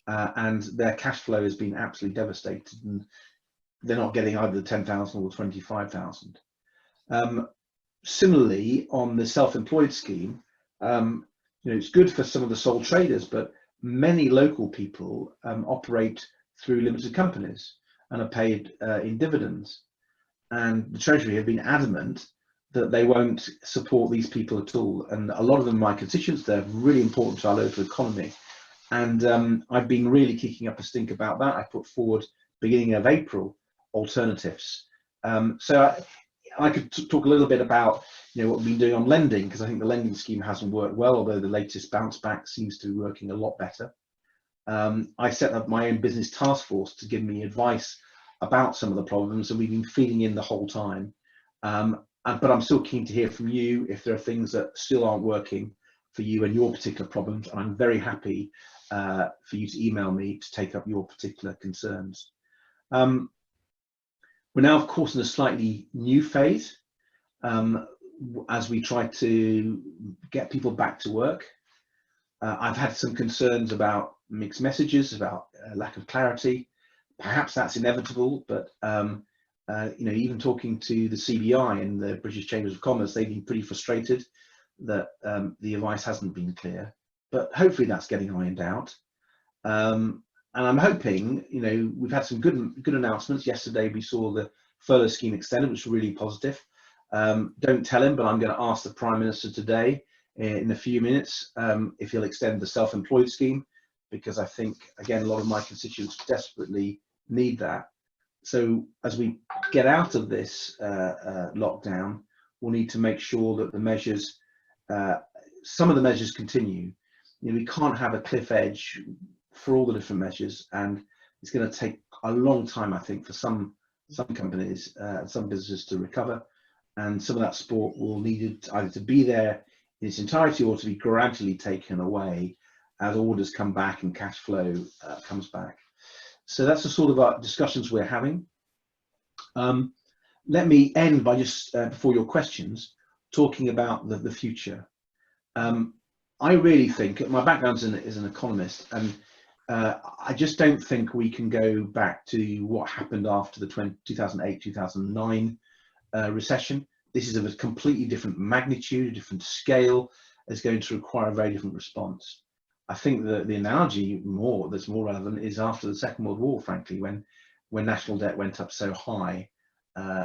and their cash flow has been absolutely devastated, and they're not getting either the 10,000 or 25,000. Similarly, on the self-employed scheme, it's good for some of the sole traders, but many local people operate through limited companies and are paid in dividends. And the Treasury have been adamant that they won't support these people at all. And a lot of them, my constituents, they're really important to our local economy. And I've been really kicking up a stink about that. I put forward, beginning of April, alternatives. So I could talk a little bit about what we've been doing on lending, because I think the lending scheme hasn't worked well, although the latest bounce back seems to be working a lot better. I set up my own business task force to give me advice about some of the problems, and we've been feeding in the whole time. But I'm still keen to hear from you if there are things that still aren't working for you and your particular problems, and I'm very happy for you to email me to take up your particular concerns. We're now, of course, in a slightly new phase as we try to get people back to work. I've had some concerns about mixed messages, about lack of clarity. Perhaps that's inevitable, but even talking to the CBI and the British Chambers of Commerce, they've been pretty frustrated that the advice hasn't been clear. But hopefully that's getting ironed out. And I'm hoping, we've had some good announcements. Yesterday we saw the furlough scheme extended, which was really positive. Don't tell him, but I'm going to ask the Prime Minister today in a few minutes if he'll extend the self-employed scheme, because I think, again, a lot of my constituents desperately need that. So as we get out of this lockdown, we'll need to make sure that the measures, some of the measures continue. We can't have a cliff edge for all the different measures, and it's going to take a long time, I think, for some companies, some businesses to recover, and some of that support will need it either to be there in its entirety or to be gradually taken away as orders come back and cash flow comes back. So that's the sort of discussions we're having. Let me end by just, before your questions, talking about the future. I really think, my background is an economist, and I just don't think we can go back to what happened after the 2008-2009 recession. This is of a completely different magnitude, a different scale. It's going to require a very different response. I think that the analogy that's more relevant is after the Second World War, frankly, when national debt went up so high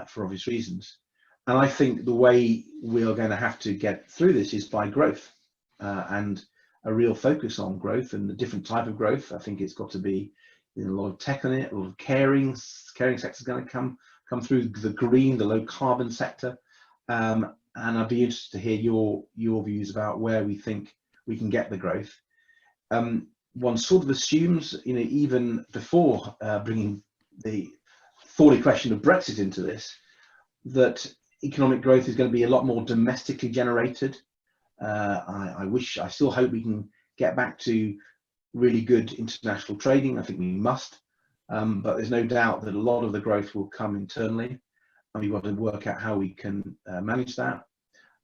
for obvious reasons. And I think the way we are going to have to get through this is by growth and a real focus on growth and a different type of growth. I think it's got to be a lot of tech in it, a lot of caring sector is going to come through, the green, the low carbon sector. And I'd be interested to hear your views about where we think we can get the growth. One sort of assumes, even before bringing the thorny question of Brexit into this, that economic growth is going to be a lot more domestically generated. I still hope we can get back to really good international trading. I think we must, but there's no doubt that a lot of the growth will come internally, and we've got to work out how we can manage that.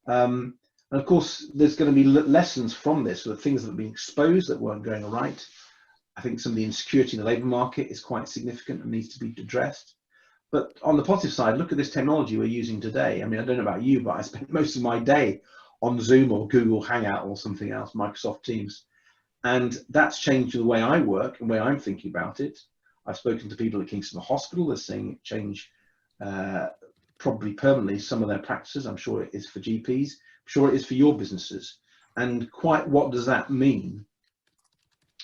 And of course, there's going to be lessons from this, the things that have been exposed that weren't going right. I think some of the insecurity in the labour market is quite significant and needs to be addressed. But on the positive side, look at this technology we're using today. I mean, I don't know about you, but I spend most of my day on Zoom or Google Hangout or something else, Microsoft Teams. And that's changed the way I work and the way I'm thinking about it. I've spoken to people at Kingston Hospital. They're saying it change probably permanently some of their practices. I'm sure it is for GPs. I'm sure it is for your businesses. And quite what does that mean?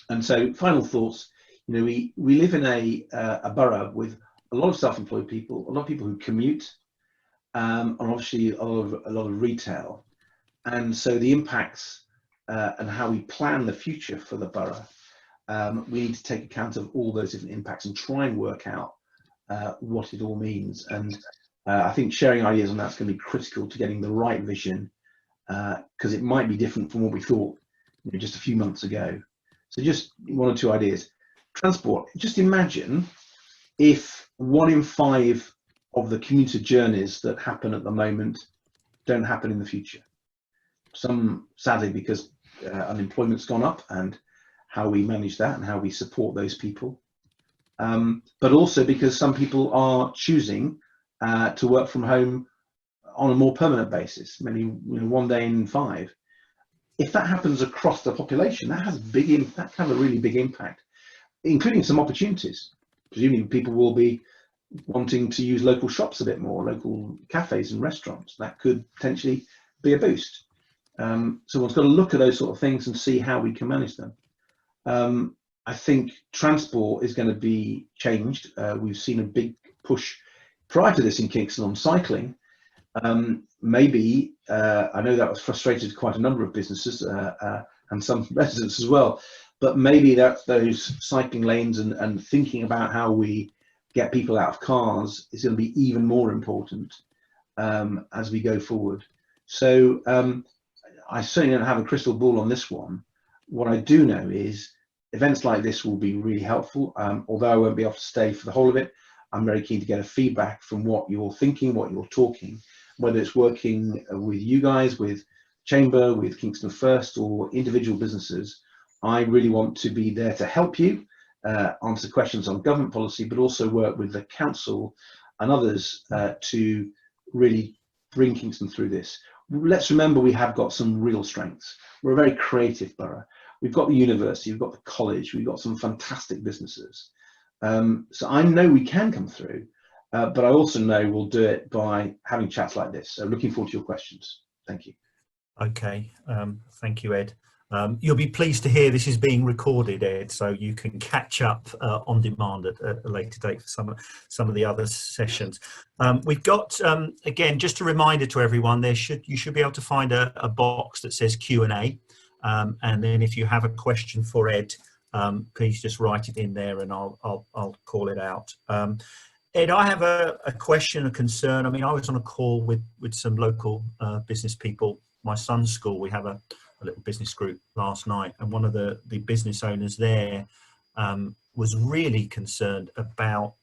And so final thoughts, we live in a borough with a lot of self-employed people, a lot of people who commute, and obviously a lot of retail. And so the impacts and how we plan the future for the borough, we need to take account of all those different impacts and try and work out what it all means. And I think sharing ideas on that's going to be critical to getting the right vision, because it might be different from what we thought just a few months ago. So just one or two ideas. Transport, just imagine if 1 in 5 of the commuter journeys that happen at the moment don't happen in the future. Some, sadly, because unemployment's gone up and how we manage that and how we support those people. But also because some people are choosing to work from home on a more permanent basis, maybe one day in 5. If that happens across the population, that has that can have a really big impact, including some opportunities. Presumably people will be wanting to use local shops a bit more, local cafes and restaurants. That could potentially be a boost. So one's got to look at those sort of things and see how we can manage them. I think transport is going to be changed. We've seen a big push prior to this in Kingston on cycling. Maybe I know that was frustrated quite a number of businesses and some residents as well, but maybe that those cycling lanes and thinking about how we get people out of cars is going to be even more important as we go forward. So I certainly don't have a crystal ball on this one. What I do know is events like this will be really helpful. Although I won't be able to stay for the whole of it, I'm very keen to get a feedback from what you're thinking, what you're talking, whether it's working with you guys, with Chamber, with Kingston First, or individual businesses. I really want to be there to help you answer questions on government policy, but also work with the council and others to really bring Kingston through this. Let's remember we have got some real strengths. We're a very creative borough. We've got the university, we've got the college, we've got some fantastic businesses. So I know we can come through, but I also know we'll do it by having chats like this. So looking forward to your questions. Thank you. Okay, thank you, Ed. You'll be pleased to hear this is being recorded, Ed, so you can catch up on demand at a later date for some of the other sessions. We've got, again, just a reminder to everyone, you should be able to find a box that says Q&A, and then if you have a question for Ed, please just write it in there and I'll call it out. Ed, I have a question, a concern. I mean, I was on a call with some local business people. My son's school, we have a little business group last night, and one of the business owners there was really concerned about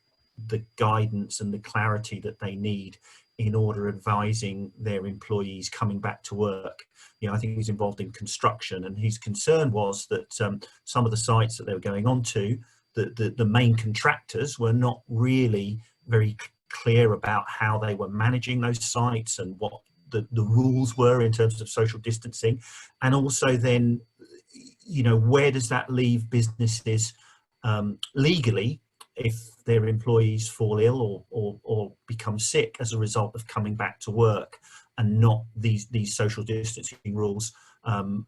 the guidance and the clarity that they need in order advising their employees coming back to work. You know, I think he's involved in construction, and his concern was that some of the sites that they were going on to, the main contractors were not really very clear about how they were managing those sites and what the rules were in terms of social distancing. And also then, you know, where does that leave businesses legally if their employees fall ill or become sick as a result of coming back to work and not these social distancing rules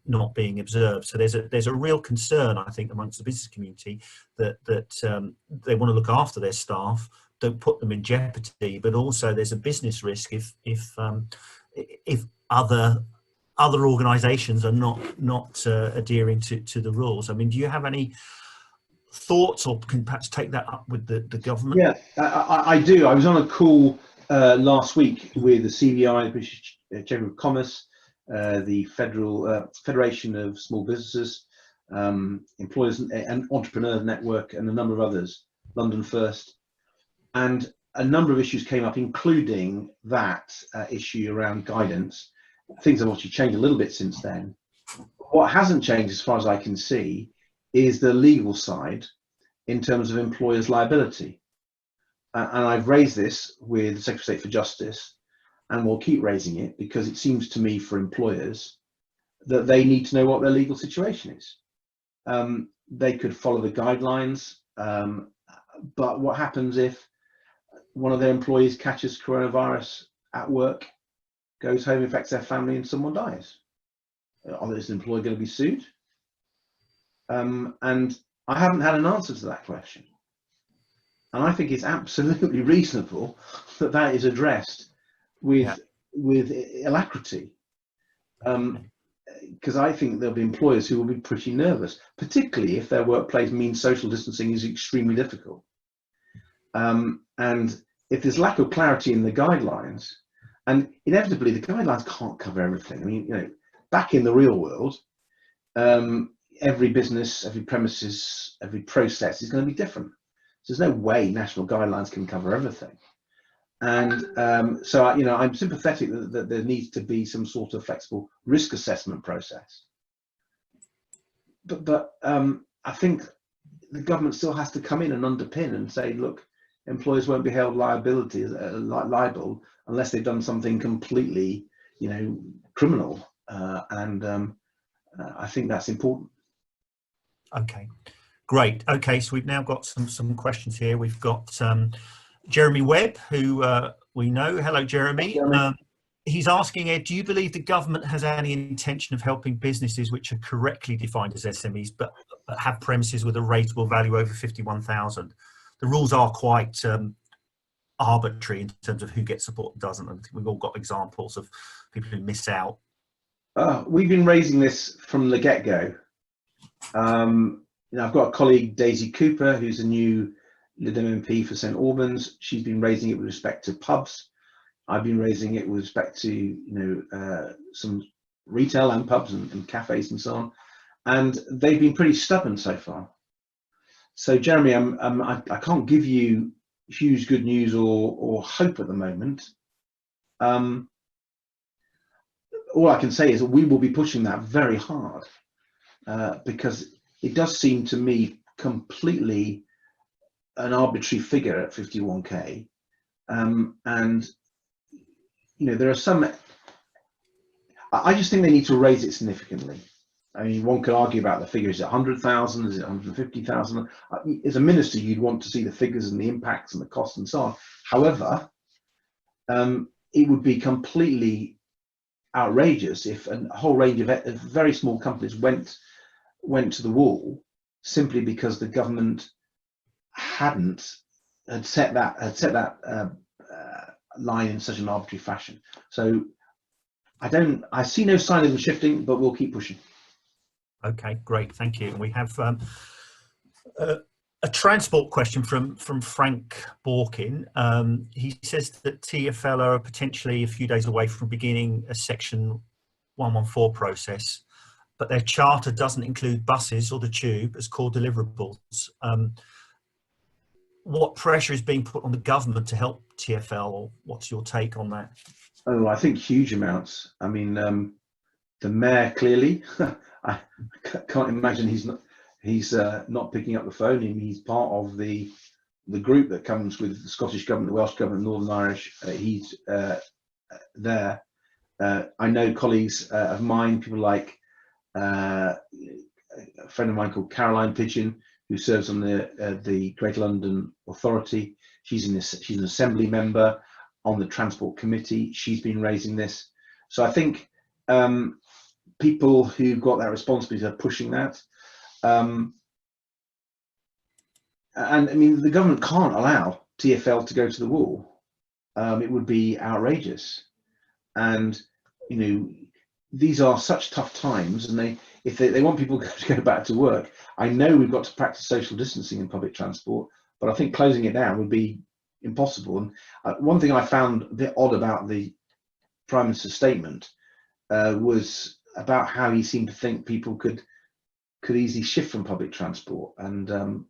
not being observed. So there's a real concern, I think, amongst the business community that they want to look after their staff, don't put them in jeopardy, but also there's a business risk if other organisations are not adhering to the rules. I mean, do you have any thoughts, or can perhaps take that up with the government? Yeah, I do. I was on a call last week with the CBI, the British Chamber of Commerce, the Federation of Small Businesses, Employers and Entrepreneurs Network, and a number of others, London First, and a number of issues came up, including that issue around guidance. Things have obviously changed a little bit since then. What hasn't changed, as far as I can see, is the legal side in terms of employers' liability. And I've raised this with the Secretary of State for Justice, and we'll keep raising it, because it seems to me for employers that they need to know what their legal situation is. They could follow the guidelines, but what happens if one of their employees catches coronavirus at work, goes home, infects their family, and someone dies? Is the employer going to be sued? And I haven't had an answer to that question. And I think it's absolutely reasonable that that is addressed with alacrity. Because I think there'll be employers who will be pretty nervous, particularly if their workplace means social distancing is extremely difficult. And if there's lack of clarity in the guidelines, and inevitably the guidelines can't cover everything. I mean, you know, back in the real world, every business, every premises, every process is going to be different. So there's no way national guidelines can cover everything. And so, I'm sympathetic that there needs to be some sort of flexible risk assessment process. But I think the government still has to come in and underpin and say, look, employers won't be held liable unless they've done something completely, criminal. I think that's important. Okay, great. Okay, so we've now got some questions here. We've got Jeremy Webb, who we know. Hello, Jeremy. He's asking, Ed, do you believe the government has any intention of helping businesses which are correctly defined as SMEs but have premises with a rateable value over 51,000? The rules are quite arbitrary in terms of who gets support and doesn't. And we've all got examples of people who miss out. We've been raising this from the get-go. I've got a colleague, Daisy Cooper, who's a new Lib Dem MP for St Albans. She's been raising it with respect to pubs. I've been raising it with respect to some retail and pubs and cafes and so on, and they've been pretty stubborn so far. So Jeremy, I can't give you huge good news or hope at the moment. All I can say is that we will be pushing that very hard because it does seem to me completely an arbitrary figure at 51k, and there are some. I just think they need to raise it significantly. I mean, one could argue about the figure. Is it 100,000? Is it 150,000? As a minister, you'd want to see the figures and the impacts and the costs and so on. However, it would be completely outrageous if a whole range of very small companies went to the wall simply because the government had set that line in such an arbitrary fashion. So I see no sign of them shifting, but we'll keep pushing. Okay, great, thank you. And we have a transport question from Frank Borkin. He says that TfL are potentially a few days away from beginning a Section 114 process, but their charter doesn't include buses or the tube as core deliverables. What pressure is being put on the government to help TfL, or what's your take on that? Oh, I think huge amounts. I mean, the mayor clearly. I can't imagine he's not picking up the phone. He's part of the group that comes with the Scottish government, the Welsh government, Northern Irish. He's there. I know colleagues of mine, people like a friend of mine called Caroline Pigeon, who serves on the Greater London Authority. She's an assembly member on the Transport Committee. She's been raising this. So I think people who've got that responsibility are pushing that. And I mean, the government can't allow TfL to go to the wall. It would be outrageous. And, these are such tough times, and if they want people to go back to work, I know we've got to practice social distancing in public transport, but I think closing it down would be impossible. And one thing I found a bit odd about the Prime Minister's statement was about how he seemed to think people could easily shift from public transport and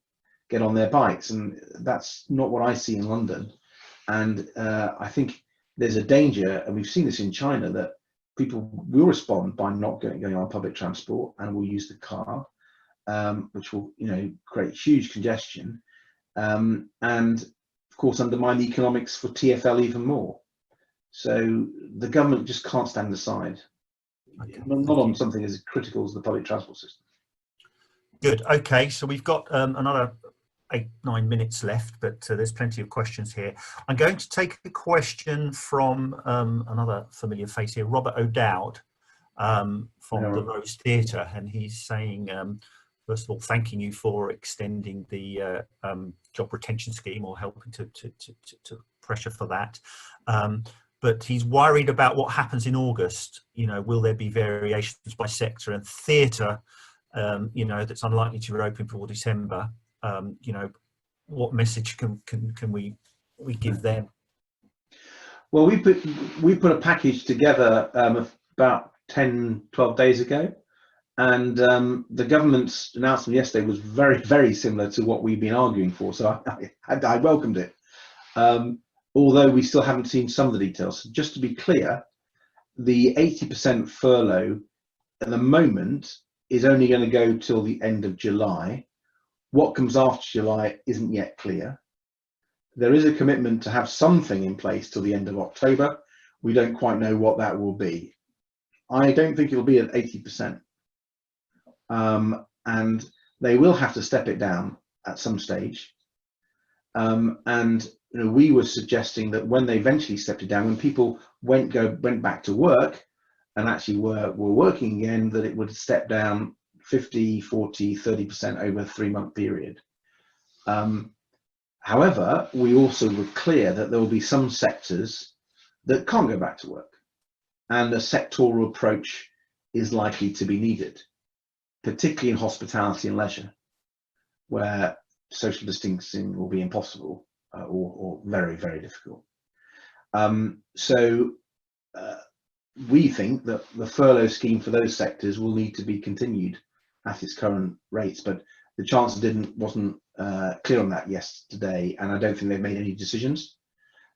get on their bikes, and that's not what I see in London. And I think there's a danger, and we've seen this in China, that people will respond by not going on public transport and will use the car, which will create huge congestion, and of course undermine the economics for TfL even more. So the government just can't stand aside. Okay, not on something as critical as the public transport system. Good. Okay, so we've got another 8-9 minutes left, but there's plenty of questions here. I'm going to take a question from another familiar face here, Robert O'Dowd from the Rose Theatre, and he's saying, first of all, thanking you for extending the job retention scheme, or helping to pressure for that. But he's worried about what happens in August. Will there be variations by sector, and theatre, that's unlikely to reopen before December? What message can we give them? Well, we put a package together about 10-12 days ago, and the government's announcement yesterday was very, very similar to what we've been arguing for, so I welcomed it, although we still haven't seen some of the details. So just to be clear, the 80% furlough at the moment is only going to go till the end of July. What comes after July isn't yet clear. There is a commitment to have something in place till the end of October. We don't quite know what that will be. I don't think it'll be at 80%. And they will have to step it down at some stage. And we were suggesting that when they eventually stepped it down, when people went back to work and actually were working again, that it would step down 50, 40, 30% over a 3-month period. However, we also were clear that there will be some sectors that can't go back to work, and a sectoral approach is likely to be needed, particularly in hospitality and leisure, where social distancing will be impossible or very, very difficult. We think that the furlough scheme for those sectors will need to be continued at its current rates, but the Chancellor wasn't clear on that yesterday, and I don't think they've made any decisions.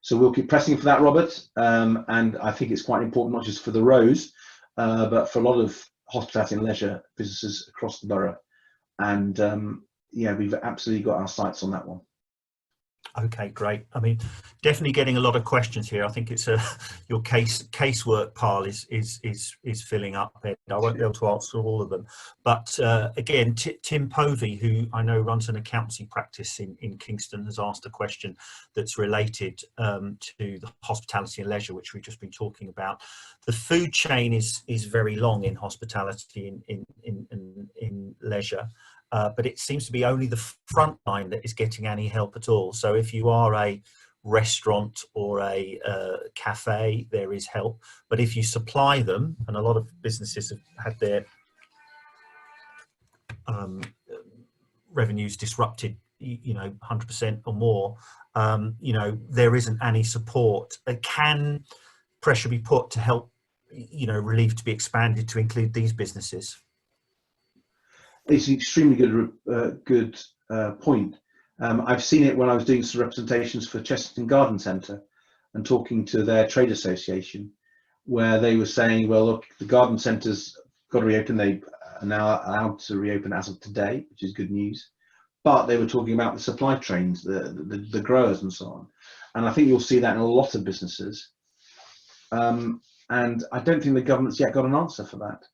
So we'll keep pressing for that, Robert, and I think it's quite important, not just for the Rose, but for a lot of hospitality and leisure businesses across the borough. And yeah, we've absolutely got our sights on that one. Okay, great. I mean, definitely getting a lot of questions here. I think it's your casework pile is filling up, Ed. I won't be able to answer all of them, but again, Tim Povey, who I know runs an accountancy practice in Kingston, has asked a question that's related to the hospitality and leisure, which we've just been talking about. The food chain is very long in hospitality in leisure. But it seems to be only the front line that is getting any help at all. So if you are a restaurant or a cafe, there is help. But if you supply them, and a lot of businesses have had their revenues disrupted, 100% or more, there isn't any support. Can pressure be put to help, relief to be expanded to include these businesses? It's an extremely good point. I've seen it when I was doing some representations for Chesterton Garden Centre and talking to their trade association, where they were saying, well, look, the garden centres got to reopen. They are now allowed to reopen as of today, which is good news. But they were talking about the supply chains, the growers and so on. And I think you'll see that in a lot of businesses. And I don't think the government's yet got an answer for that.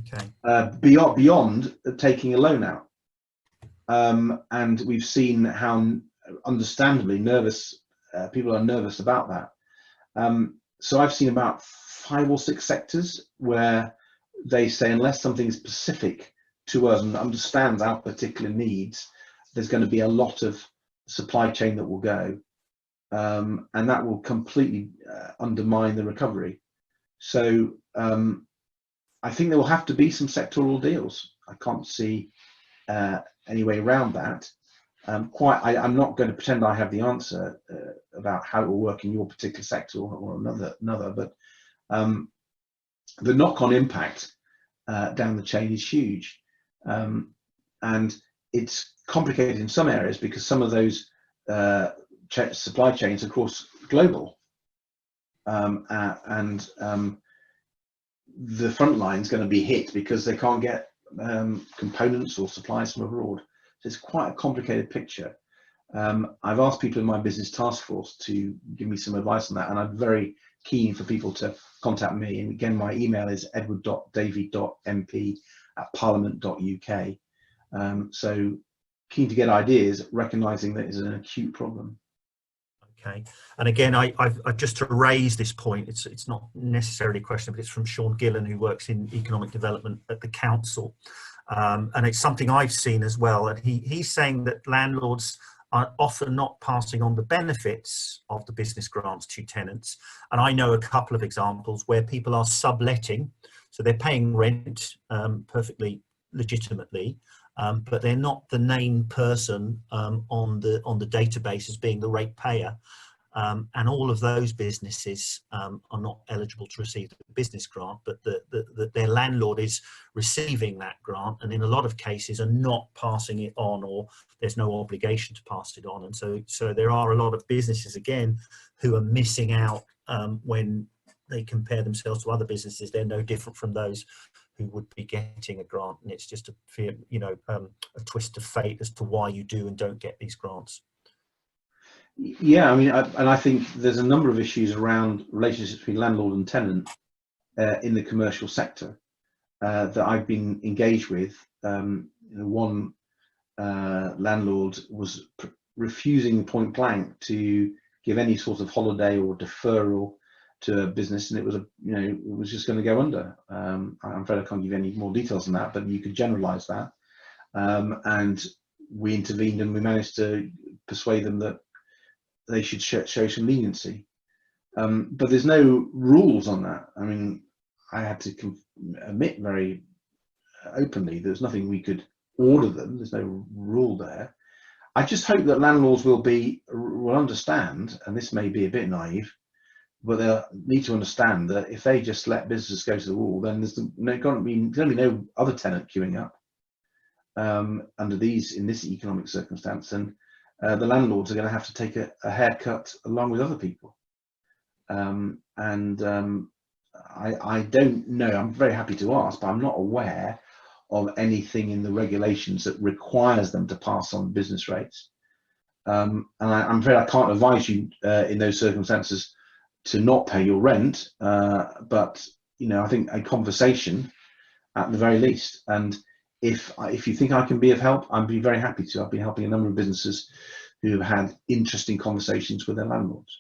Okay. Beyond taking a loan out, and we've seen how understandably nervous people are nervous about that. So I've seen about 5 or 6 sectors where they say unless something is specific to us and understands our particular needs, there's going to be a lot of supply chain that will go, and that will completely undermine the recovery. So I think there will have to be some sectoral deals. I can't see any way around that. I'm not going to pretend I have the answer about how it will work in your particular sector or another, but the knock-on impact down the chain is huge, and it's complicated in some areas because some of those supply chains, of course, global, and the front line is going to be hit because they can't get components or supplies from abroad. So it's quite a complicated picture. I've asked people in my business task force to give me some advice on that, and I'm very keen for people to contact me. And again, my email is edward.davey.mp@parliament.uk. So keen to get ideas, recognising that it's an acute problem. Okay, and again, I just to raise this point, it's not necessarily a question, but it's from Sean Gillen, who works in economic development at the council, and it's something I've seen as well. And he's saying that landlords are often not passing on the benefits of the business grants to tenants. And I know a couple of examples where people are subletting, so they're paying rent perfectly legitimately, but they're not the named person on the database as being the rate payer, and all of those businesses are not eligible to receive the business grant, but their landlord is receiving that grant, and in a lot of cases are not passing it on, or there's no obligation to pass it on. And so there are a lot of businesses again who are missing out when they compare themselves to other businesses. They're no different from those who would be getting a grant, and it's just a fear, you know, a twist of fate as to why you do and don't get these grants. Yeah, I mean, I think there's a number of issues around relationships between landlord and tenant in the commercial sector that I've been engaged with. One landlord was refusing point blank to give any sort of holiday or deferral to a business, and it was it was just going to go under. I'm afraid I can't give you any more details on that, but you could generalize that. And we intervened, and we managed to persuade them that they should show some leniency. But there's no rules on that. I mean, I had to admit very openly there's nothing we could order them. There's no rule there. I just hope that landlords will understand, and this may be a bit naive, but they'll need to understand that if they just let business go to the wall, then there's going to be no other tenant queuing up in this economic circumstance, and the landlords are going to have to take a haircut along with other people. I don't know. I'm very happy to ask, but I'm not aware of anything in the regulations that requires them to pass on business rates. And I'm afraid I can't advise you in those circumstances to not pay your rent, but I think a conversation at the very least. And if you think I can be of help, I'd be very happy to. I've been helping a number of businesses who have had interesting conversations with their landlords.